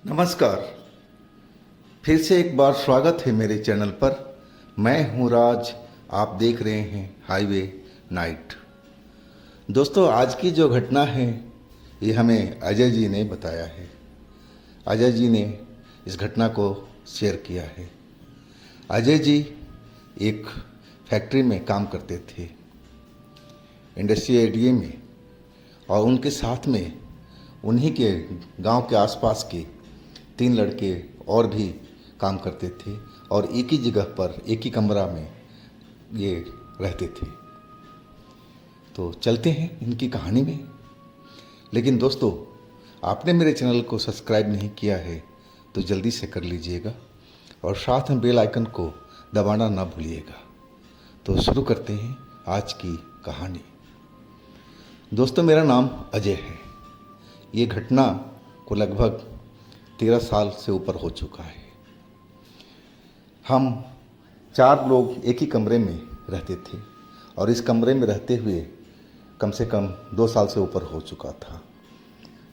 नमस्कार। फिर से एक बार स्वागत है मेरे चैनल पर। मैं हूं राज, आप देख रहे हैं हाईवे नाइट। दोस्तों, आज की जो घटना है ये हमें अजय जी ने बताया है। अजय जी ने इस घटना को शेयर किया है। अजय जी एक फैक्ट्री में काम करते थे, इंडस्ट्रियल एरिया में, और उनके साथ में उन्हीं के गांव के आसपास के 3 लड़के और भी काम करते थे और एक ही जगह पर एक ही कमरा में ये रहते थे। तो चलते हैं इनकी कहानी में। लेकिन दोस्तों, आपने मेरे चैनल को सब्सक्राइब नहीं किया है तो जल्दी से कर लीजिएगा और साथ में बेल आइकन को दबाना ना भूलिएगा। तो शुरू करते हैं आज की कहानी। दोस्तों, मेरा नाम अजय है। ये घटना को लगभग 13 साल से ऊपर हो चुका है। हम 4 लोग एक ही कमरे में रहते थे और इस कमरे में रहते हुए कम से कम 2 साल से ऊपर हो चुका था।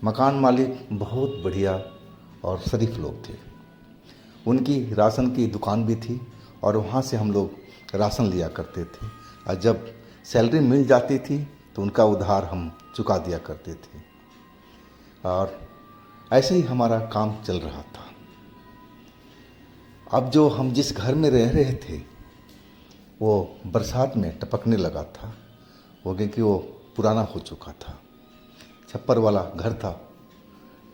मकान मालिक बहुत बढ़िया और शरीफ लोग थे। उनकी राशन की दुकान भी थी और वहाँ से हम लोग राशन लिया करते थे और जब सैलरी मिल जाती थी तो उनका उधार हम चुका दिया करते थे और ऐसे ही हमारा काम चल रहा था। अब जो हम जिस घर में रह रहे थे वो बरसात में टपकने लगा था, वो क्योंकि वो पुराना हो चुका था। छप्पर वाला घर था,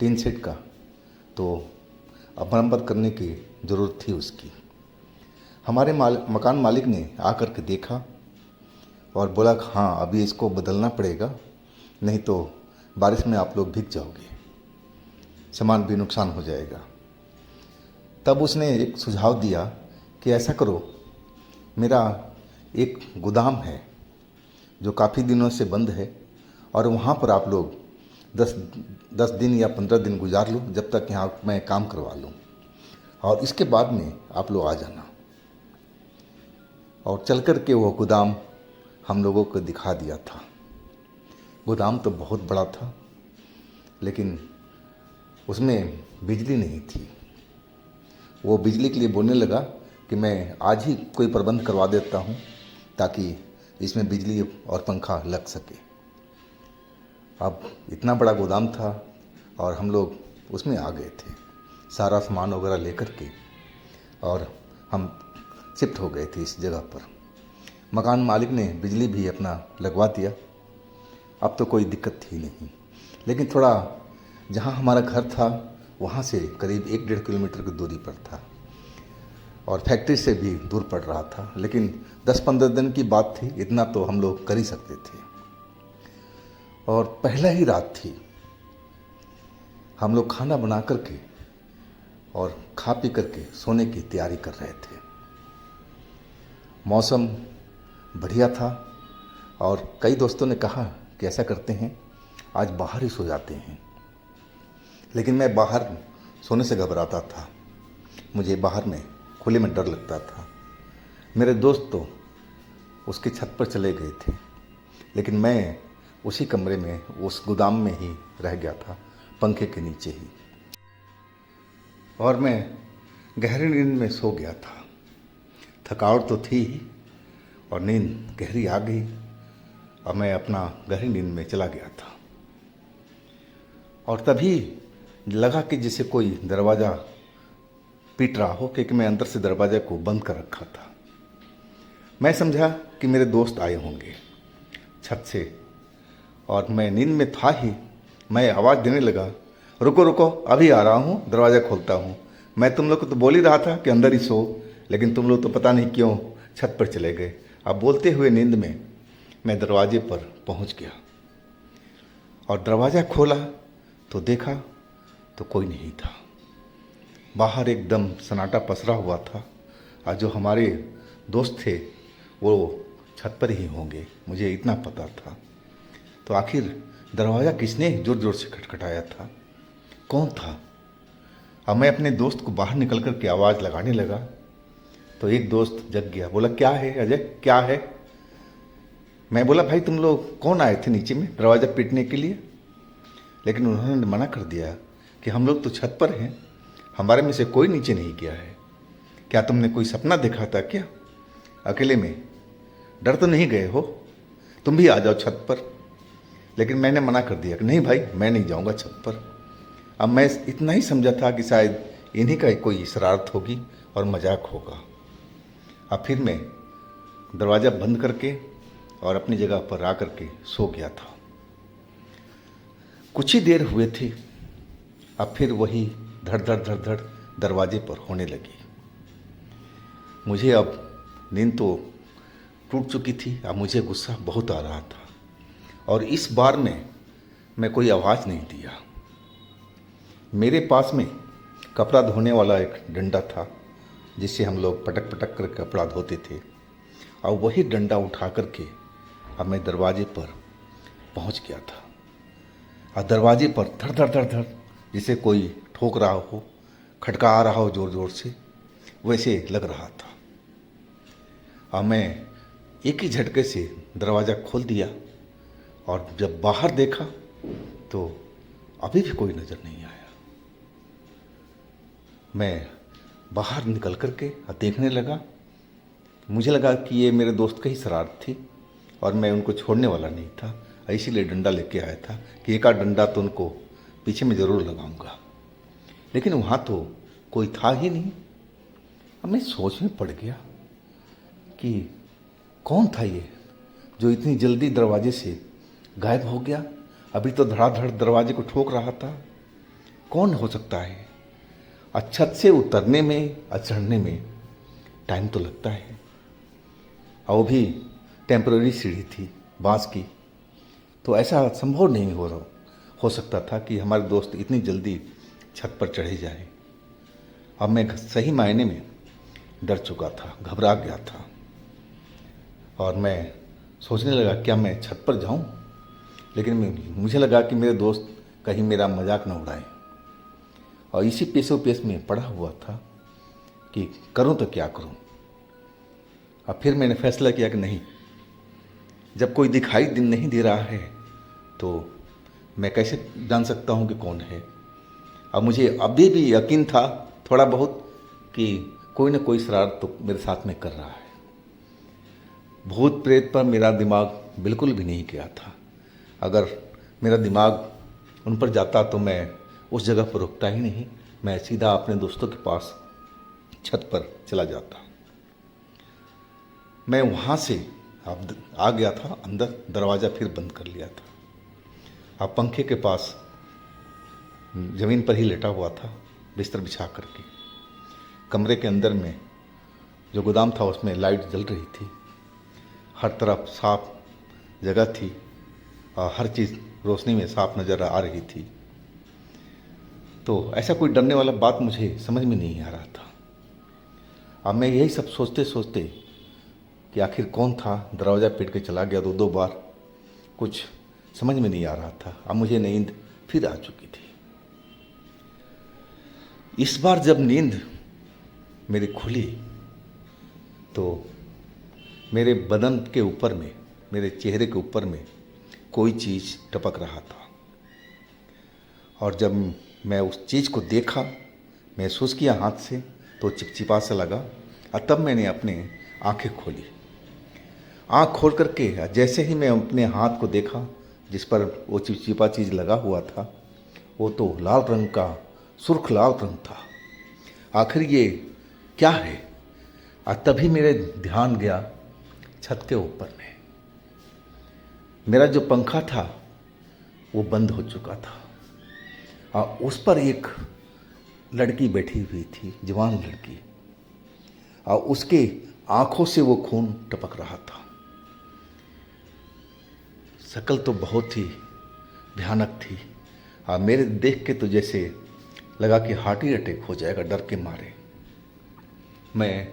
टीन शेड का, तो अब मरम्मत करने की ज़रूरत थी उसकी। हमारे मकान मालिक ने आकर के देखा और बोला कि हाँ, अभी इसको बदलना पड़ेगा, नहीं तो बारिश में आप लोग भीग जाओगे, सामान भी नुकसान हो जाएगा। तब उसने एक सुझाव दिया कि ऐसा करो, मेरा एक गोदाम है जो काफ़ी दिनों से बंद है और वहाँ पर आप लोग 10 दिन या 15 दिन गुजार लो, जब तक यहाँ मैं काम करवा लूँ, और इसके बाद में आप लोग आ जाना। और चल कर के वो गोदाम हम लोगों को दिखा दिया था। गोदाम तो बहुत बड़ा था लेकिन उसमें बिजली नहीं थी। वो बिजली के लिए बोलने लगा कि मैं आज ही कोई प्रबंध करवा देता हूँ ताकि इसमें बिजली और पंखा लग सके। अब इतना बड़ा गोदाम था और हम लोग उसमें आ गए थे सारा सामान वगैरह लेकर के, और हम शिफ्ट हो गए थे इस जगह पर। मकान मालिक ने बिजली भी अपना लगवा दिया। अब तो कोई दिक्कत थी नहीं, लेकिन थोड़ा जहाँ हमारा घर था वहाँ से करीब 1-1.5 किलोमीटर की दूरी पर था और फैक्ट्री से भी दूर पड़ रहा था। लेकिन 10-15 दिन की बात थी, इतना तो हम लोग कर ही सकते थे। और पहला ही रात थी, हम लोग खाना बना करके और खा पी करके सोने की तैयारी कर रहे थे। मौसम बढ़िया था और कई दोस्तों ने कहा कि ऐसा करते हैं, आज बाहर ही सो जाते हैं। लेकिन मैं बाहर सोने से घबराता था, मुझे बाहर में खुले में डर लगता था। मेरे दोस्त तो उसकी छत पर चले गए थे, लेकिन मैं उसी कमरे में, उस गोदाम में ही रह गया था, पंखे के नीचे ही, और मैं गहरी नींद में सो गया था। थकावट तो थी ही और नींद गहरी आ गई और मैं अपना गहरी नींद में चला गया था। और तभी लगा कि जैसे कोई दरवाज़ा पीट रहा हो, क्योंकि मैं अंदर से दरवाज़े को बंद कर रखा था। मैं समझा कि मेरे दोस्त आए होंगे छत से, और मैं नींद में था ही, मैं आवाज़ देने लगा, रुको रुको, अभी आ रहा हूँ, दरवाज़ा खोलता हूँ। मैं तुम लोग को तो बोल ही रहा था कि अंदर ही सो, लेकिन तुम लोग तो पता नहीं क्यों छत पर चले गए। अब बोलते हुए नींद में मैं दरवाजे पर पहुँच गया और दरवाज़ा खोला तो देखा तो कोई नहीं था। बाहर एकदम सन्नाटा पसरा हुआ था और जो हमारे दोस्त थे वो छत पर ही होंगे, मुझे इतना पता था। तो आखिर दरवाज़ा किसने ज़ोर ज़ोर से खटखटाया था, कौन था? अब मैं अपने दोस्त को बाहर निकल कर के आवाज़ लगाने लगा तो एक दोस्त जग गया, बोला क्या है अजय, क्या है? मैं बोला भाई तुम लोग कौन आए थे नीचे में दरवाज़ा पीटने के लिए? लेकिन उन्होंने मना कर दिया कि हम लोग तो छत पर हैं, हमारे में से कोई नीचे नहीं गया है। क्या तुमने कोई सपना देखा था क्या? अकेले में डर तो नहीं गए हो? तुम भी आ जाओ छत पर। लेकिन मैंने मना कर दिया कि नहीं भाई, मैं नहीं जाऊंगा छत पर। अब मैं इतना ही समझा था कि शायद इन्हीं का कोई शरारत होगी और मजाक होगा। अब फिर मैं दरवाज़ा बंद करके और अपनी जगह पर आ करके सो गया था। कुछ ही देर हुए थे, अब फिर वही धड़ धड़ धड़ धड़ दरवाजे पर होने लगी। मुझे अब नींद तो टूट चुकी थी, अब मुझे गुस्सा बहुत आ रहा था और इस बार में मैं कोई आवाज़ नहीं दिया। मेरे पास में कपड़ा धोने वाला एक डंडा था जिससे हम लोग पटक पटक कर कपड़ा धोते थे, और वही डंडा उठा करके अब मैं दरवाजे पर पहुंच गया था। और दरवाजे पर धड़ धड़ धड़ धड़ जिसे कोई ठोक रहा हो, खटका आ रहा हो ज़ोर ज़ोर से, वैसे लग रहा था। और मैं एक ही झटके से दरवाज़ा खोल दिया और जब बाहर देखा तो अभी भी कोई नज़र नहीं आया। मैं बाहर निकल करके देखने लगा। मुझे लगा कि ये मेरे दोस्त का ही शरारत थी और मैं उनको छोड़ने वाला नहीं था, इसीलिए डंडा लेके आया था कि एक आध डंडा तो उनको पीछे में ज़रूर लगाऊंगा। लेकिन वहाँ तो कोई था ही नहीं। अब मैं सोच में पड़ गया कि कौन था ये जो इतनी जल्दी दरवाजे से गायब हो गया। अभी तो धड़ाधड़ दरवाजे को ठोक रहा था। कौन हो सकता है? छत से उतरने में और चढ़ने में टाइम तो लगता है, और वो भी टेम्पररी सीढ़ी थी बांस की, तो ऐसा संभव नहीं हो सकता था कि हमारे दोस्त इतनी जल्दी छत पर चढ़े जाए। अब मैं सही मायने में डर चुका था, घबरा गया था और मैं सोचने लगा क्या मैं छत पर जाऊं। लेकिन मुझे लगा कि मेरे दोस्त कहीं मेरा मजाक न उड़ाए, और इसी पेशो पेश में पड़ा हुआ था कि करूं तो क्या करूं। अब फिर मैंने फैसला किया कि नहीं, जब कोई दिखाई नहीं दे रहा है तो मैं कैसे जान सकता हूं कि कौन है। अब मुझे अभी भी यकीन था थोड़ा बहुत कि कोई ना कोई शरारत तो मेरे साथ में कर रहा है। भूत प्रेत पर मेरा दिमाग बिल्कुल भी नहीं गया था। अगर मेरा दिमाग उन पर जाता तो मैं उस जगह पर रुकता ही नहीं, मैं सीधा अपने दोस्तों के पास छत पर चला जाता। मैं वहाँ से अब आ गया था अंदर, दरवाज़ा फिर बंद कर लिया था। अब पंखे के पास ज़मीन पर ही लेटा हुआ था बिस्तर बिछा करके। कमरे के अंदर में जो गोदाम था उसमें लाइट जल रही थी, हर तरफ साफ जगह थी और हर चीज़ रोशनी में साफ नज़र आ रही थी। तो ऐसा कोई डरने वाला बात मुझे समझ में नहीं आ रहा था। अब मैं यही सब सोचते सोचते कि आखिर कौन था दरवाज़ा पीट के चला गया दो बार, कुछ समझ में नहीं आ रहा था। अब मुझे नींद फिर आ चुकी थी। इस बार जब नींद मेरी खुली तो मेरे बदन के ऊपर में, मेरे चेहरे के ऊपर में कोई चीज़ टपक रहा था, और जब मैं उस चीज़ को देखा, महसूस किया हाथ से, तो चिपचिपा सा लगा। और तब मैंने अपने आंखें खोली। आंख खोल करके जैसे ही मैं अपने हाथ को देखा जिस पर वो चिपचिपा चीज़ लगा हुआ था, वो तो लाल रंग का, सुर्ख लाल रंग था। आखिर ये क्या है? और तभी मेरे ध्यान गया छत के ऊपर में। मेरा जो पंखा था वो बंद हो चुका था और उस पर एक लड़की बैठी हुई थी, जवान लड़की, और उसके आंखों से वो खून टपक रहा था। शक्ल तो बहुत ही भयानक थी और मेरे देख के तो जैसे लगा कि हार्ट अटैक हो जाएगा डर के मारे। मैं,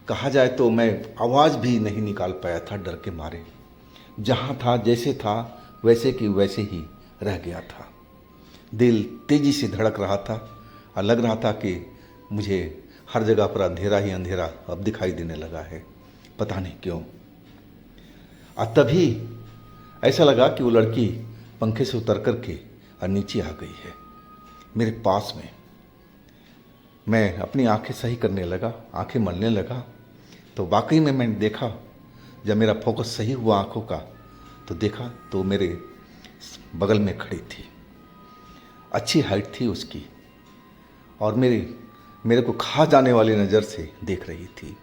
कहा जाए तो मैं आवाज़ भी नहीं निकाल पाया था डर के मारे। जहाँ था जैसे था वैसे कि वैसे ही रह गया था। दिल तेज़ी से धड़क रहा था और लग रहा था कि मुझे हर जगह पर अंधेरा ही अंधेरा अब दिखाई देने लगा है, पता नहीं क्यों। और तभी ऐसा लगा कि वो लड़की पंखे से उतर करके और नीचे आ गई है। मेरे पास में। मैं अपनी आंखें सही करने लगा, आंखें मलने लगा, तो वाकई में मैंने देखा, जब मेरा फोकस सही हुआ आंखों का तो देखा तो मेरे बगल में खड़ी थी। अच्छी हाइट थी उसकी और मेरे को खा जाने वाली नज़र से देख रही थी।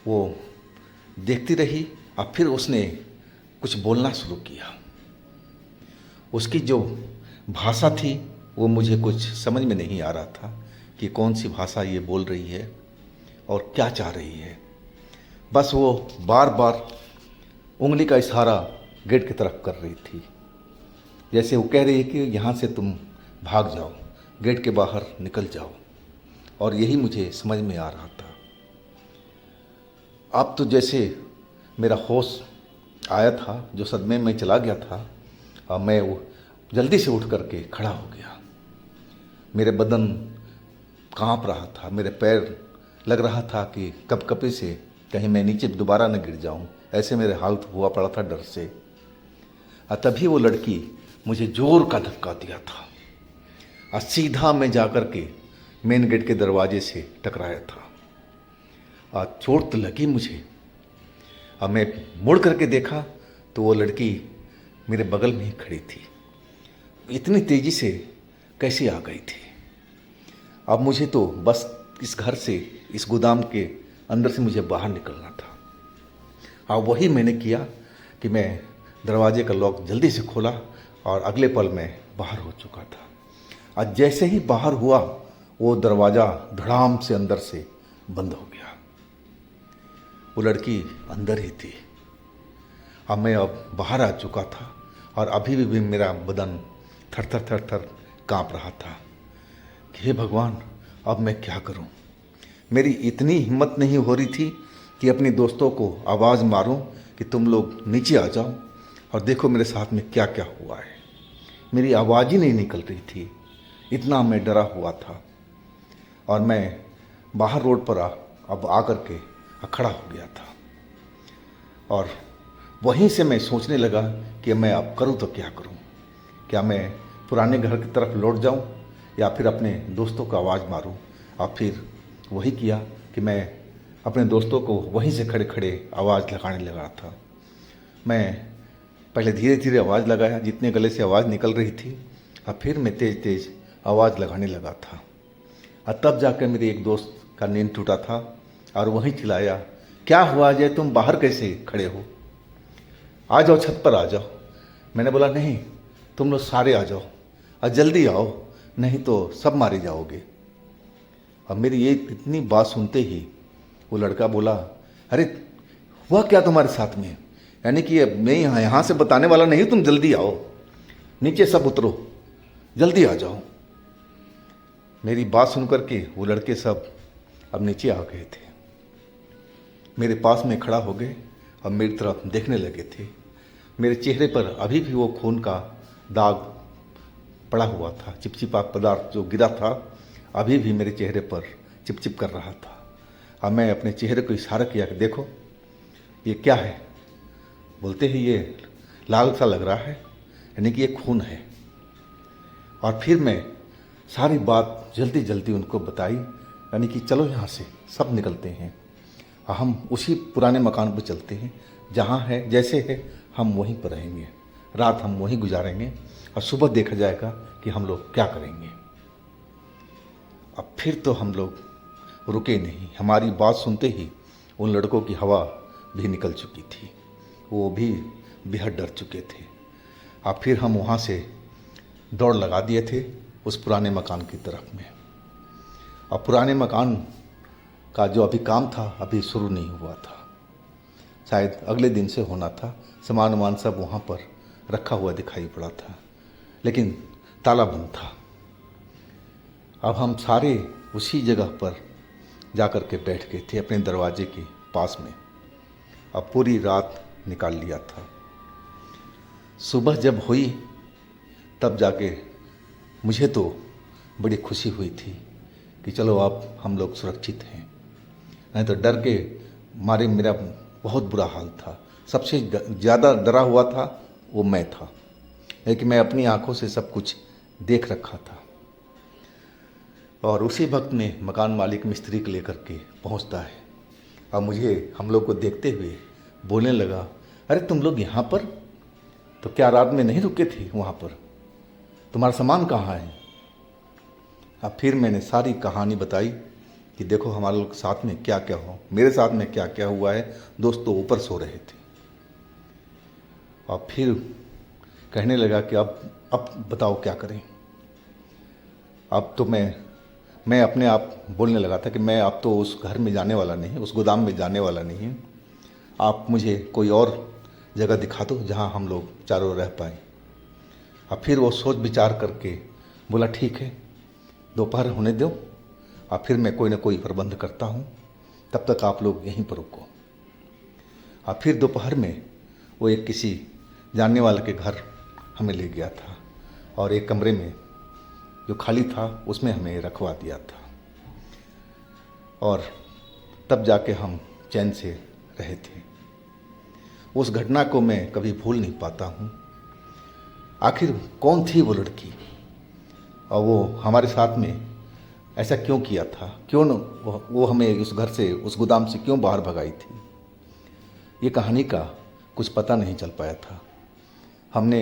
वो देखती रही और फिर उसने कुछ बोलना शुरू किया। उसकी जो भाषा थी वो मुझे कुछ समझ में नहीं आ रहा था कि कौन सी भाषा ये बोल रही है और क्या चाह रही है। बस वो बार बार उंगली का इशारा गेट की तरफ कर रही थी, जैसे वो कह रही है कि यहाँ से तुम भाग जाओ, गेट के बाहर निकल जाओ। और यही मुझे समझ में आ रहा था। अब तो जैसे मेरा होश आया था, जो सदमे में चला गया था, और मैं वो जल्दी से उठ करके खड़ा हो गया। मेरे बदन कांप रहा था, मेरे पैर लग रहा था कि कपकपी से कहीं मैं नीचे दोबारा न गिर जाऊं, ऐसे मेरे हालत हुआ पड़ा था डर से। और तभी वो लड़की मुझे जोर का धक्का दिया था और सीधा मैं जाकर के मेन गेट के दरवाजे से टकराया था। और चोट तो लगी मुझे। अब मैं मुड़ करके देखा तो वो लड़की मेरे बगल में ही खड़ी थी। इतनी तेज़ी से कैसे आ गई थी। अब मुझे तो बस इस घर से, इस गोदाम के अंदर से मुझे बाहर निकलना था। अब वही मैंने किया कि मैं दरवाजे का लॉक जल्दी से खोला और अगले पल मैं बाहर हो चुका था। और जैसे ही बाहर हुआ वो दरवाज़ा धड़ाम से अंदर से बंद हो गया। वो लड़की अंदर ही थी। अब मैं बाहर आ चुका था और अभी भी मेरा बदन थर थर थर थर काँप रहा था कि हे भगवान, अब मैं क्या करूं। मेरी इतनी हिम्मत नहीं हो रही थी कि अपने दोस्तों को आवाज़ मारूं कि तुम लोग नीचे आ जाओ और देखो मेरे साथ में क्या क्या हुआ है। मेरी आवाज़ ही नहीं निकल रही थी, इतना मैं डरा हुआ था। और मैं बाहर रोड पर अब आकर के खड़ा हो गया था। और वहीं से मैं सोचने लगा कि मैं अब करूं तो क्या करूं। क्या मैं पुराने घर की तरफ लौट जाऊं या फिर अपने दोस्तों को आवाज़ मारूं। और फिर वही किया कि मैं अपने दोस्तों को वहीं से खड़े खड़े आवाज़ लगाने लगा था। मैं पहले धीरे धीरे आवाज़ लगाया, जितने गले से आवाज़ निकल रही थी, और फिर मैं तेज़ तेज़ आवाज़ लगाने लगा था। और तब जाकर मेरे एक दोस्त का नींद टूटा था और वहीं चिल्लाया, क्या हुआ अजय, तुम बाहर कैसे खड़े हो, आ जाओ, छत पर आ जाओ। मैंने बोला नहीं, तुम लोग सारे आ जाओ और जल्दी आओ, नहीं तो सब मारे जाओगे। अब मेरी ये इतनी बात सुनते ही वो लड़का बोला, अरे हुआ क्या तुम्हारे साथ में, यानी कि मैं यहाँ से बताने वाला नहीं, तुम जल्दी आओ, नीचे सब उतरो, जल्दी आ जाओ। मेरी बात सुनकर के वो लड़के सब अब नीचे आ गए थे, मेरे पास में खड़ा हो गए और मेरी तरफ देखने लगे थे। मेरे चेहरे पर अभी भी वो खून का दाग पड़ा हुआ था, चिपचिपा पदार्थ जो गिरा था अभी भी मेरे चेहरे पर चिपचिप कर रहा था। और मैं अपने चेहरे को इशारा किया कि देखो ये क्या है। बोलते ही ये लाल सा लग रहा है, यानी कि ये खून है। और फिर मैं सारी बात जल्दी जल्दी उनको बताई, यानी कि चलो यहाँ से सब निकलते हैं, हम उसी पुराने मकान पर चलते हैं, जहाँ है जैसे है हम वहीं पर रहेंगे, रात हम वहीं गुजारेंगे और सुबह देखा जाएगा कि हम लोग क्या करेंगे। अब फिर तो हम लोग रुके नहीं। हमारी बात सुनते ही उन लड़कों की हवा भी निकल चुकी थी, वो भी बेहद डर चुके थे। अब फिर हम वहाँ से दौड़ लगा दिए थे उस पुराने मकान की तरफ में। और पुराने मकान का जो अभी काम था अभी शुरू नहीं हुआ था, शायद अगले दिन से होना था। सामान वामान सब वहाँ पर रखा हुआ दिखाई पड़ा था, लेकिन ताला बंद था। अब हम सारे उसी जगह पर जाकर के बैठ गए थे अपने दरवाजे के पास में। अब पूरी रात निकाल लिया था। सुबह जब हुई तब जाके मुझे तो बड़ी खुशी हुई थी कि चलो अब हम लोग सुरक्षित हैं, नहीं तो डर के मारे मेरा बहुत बुरा हाल था। सबसे ज़्यादा डरा हुआ था वो मैं था, लेकिन मैं अपनी आंखों से सब कुछ देख रखा था। और उसी वक्त में मकान मालिक मिस्त्री को लेकर के पहुंचता है और मुझे हम लोग को देखते हुए बोलने लगा, अरे तुम लोग यहाँ पर, तो क्या रात में नहीं रुके थे वहाँ पर? तुम्हारा सामान कहाँ है? अब फिर मैंने सारी कहानी बताई कि देखो हमारे लोग साथ में क्या क्या हो, मेरे साथ में क्या क्या हुआ है। दोस्तों ऊपर सो रहे थे। और फिर कहने लगा कि अब बताओ क्या करें। अब तो मैं अपने आप बोलने लगा था कि मैं अब तो उस घर में जाने वाला नहीं, उस गोदाम में जाने वाला नहीं। आप मुझे कोई और जगह दिखा दो जहाँ हम लोग चारों रह पाएँ। और फिर वो सोच विचार करके बोला, ठीक है, दोपहर होने दो और फिर मैं कोई ना कोई प्रबंध करता हूँ, तब तक आप लोग यहीं पर रुको। और फिर दोपहर में वो एक किसी जानने वाले के घर हमें ले गया था और एक कमरे में जो खाली था उसमें हमें रखवा दिया था। और तब जाके हम चैन से रहे थे। उस घटना को मैं कभी भूल नहीं पाता हूँ। आखिर कौन थी वो लड़की और वो हमारे साथ में ऐसा क्यों किया था? क्यों न वो हमें उस घर से, उस गोदाम से क्यों बाहर भगाई थी? ये कहानी का कुछ पता नहीं चल पाया था। हमने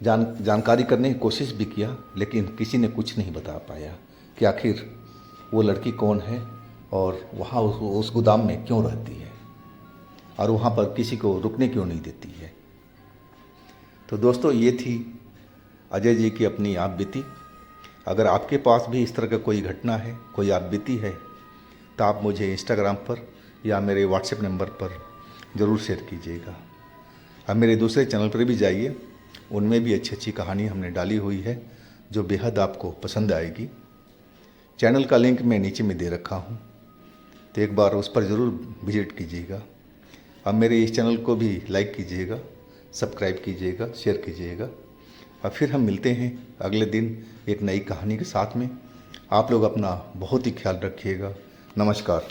जानकारी करने की कोशिश भी किया, लेकिन किसी ने कुछ नहीं बता पाया कि आखिर वो लड़की कौन है और वहाँ उस गोदाम में क्यों रहती है और वहाँ पर किसी को रुकने क्यों नहीं देती है। तो दोस्तों, ये थी अजय जी की अपनी आप बीती। अगर आपके पास भी इस तरह का कोई घटना है, कोई आप बीती है, तो आप मुझे इंस्टाग्राम पर या मेरे व्हाट्सएप नंबर पर ज़रूर शेयर कीजिएगा। अब मेरे दूसरे चैनल पर भी जाइए, उनमें भी अच्छी अच्छी कहानी हमने डाली हुई है जो बेहद आपको पसंद आएगी। चैनल का लिंक मैं नीचे में दे रखा हूँ, तो एक बार उस पर ज़रूर विजिट कीजिएगा। अब मेरे इस चैनल को भी लाइक कीजिएगा, सब्सक्राइब कीजिएगा, शेयर कीजिएगा। और फिर हम मिलते हैं अगले दिन एक नई कहानी के साथ में। आप लोग अपना बहुत ही ख्याल रखिएगा। नमस्कार।